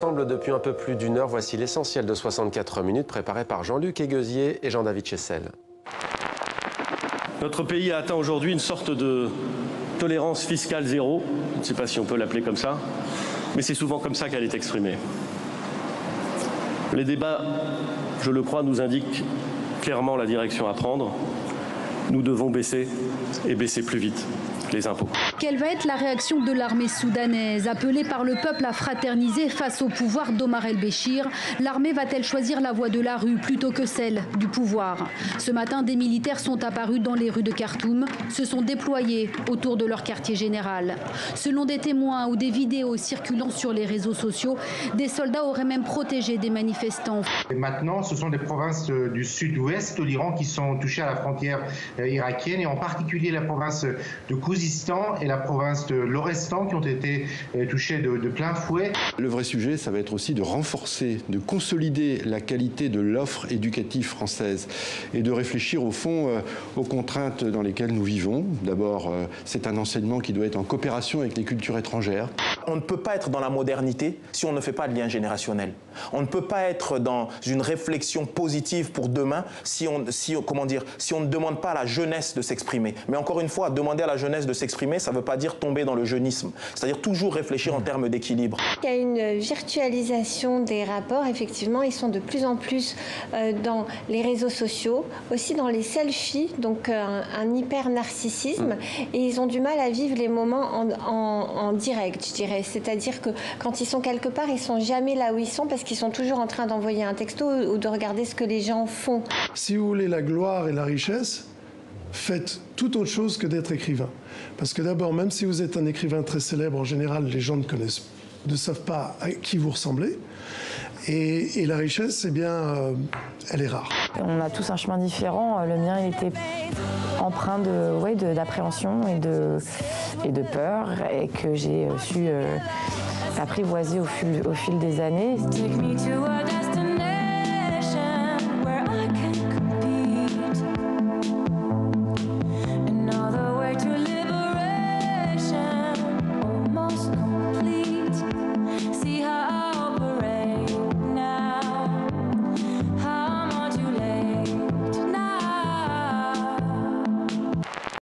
Ensemble depuis un peu plus d'une heure, voici l'essentiel de 64 minutes préparé par Jean-Luc Eguezier et Jean-David Chessel. Notre pays a atteint aujourd'hui une sorte de tolérance fiscale zéro. Je ne sais pas si on peut l'appeler comme ça, mais c'est souvent comme ça qu'elle est exprimée. Les débats, je le crois, nous indiquent clairement la direction à prendre. Nous devons baisser et baisser plus vite les impôts. Quelle va être la réaction de l'armée soudanaise? Appelée par le peuple à fraterniser face au pouvoir d'Omar el-Béchir, l'armée va-t-elle choisir la voie de la rue plutôt que celle du pouvoir? Ce matin, des militaires sont apparus dans les rues de Khartoum, se sont déployés autour de leur quartier général. Selon des témoins ou des vidéos circulant sur les réseaux sociaux, des soldats auraient même protégé des manifestants. Et maintenant, ce sont des provinces du sud-ouest de l'Iran qui sont touchées à la frontière irakienne, et en particulier la province de Khouzistan et la province de l'Orestan qui ont été touchées de plein fouet. Le vrai sujet, ça va être aussi de renforcer, de consolider la qualité de l'offre éducative française et de réfléchir au fond aux contraintes dans lesquelles nous vivons. D'abord, c'est un enseignement qui doit être en coopération avec les cultures étrangères. On ne peut pas être dans la modernité si on ne fait pas de lien générationnel. On ne peut pas être dans une réflexion positive pour demain si on ne demande pas à la jeunesse de s'exprimer. Mais encore une fois, demander à la jeunesse de s'exprimer, ça ne veut pas dire tomber dans le jeunisme. C'est-à-dire toujours réfléchir en termes d'équilibre. Il y a une virtualisation des rapports. Effectivement, ils sont de plus en plus dans les réseaux sociaux, aussi dans les selfies, donc un hyper-narcissisme. Et ils ont du mal à vivre les moments en direct, je dirais. C'est-à-dire que quand ils sont quelque part, ils ne sont jamais là où ils sont parce qu'ils sont toujours en train d'envoyer un texto ou de regarder ce que les gens font. Si vous voulez la gloire et la richesse, faites tout autre chose que d'être écrivain. Parce que d'abord, même si vous êtes un écrivain très célèbre, en général, les gens ne savent pas à qui vous ressemblez. Et la richesse, eh bien, elle est rare. On a tous un chemin différent. Le mien, il était empreint d'appréhension et de peur, et que j'ai su apprivoiser au fil des années.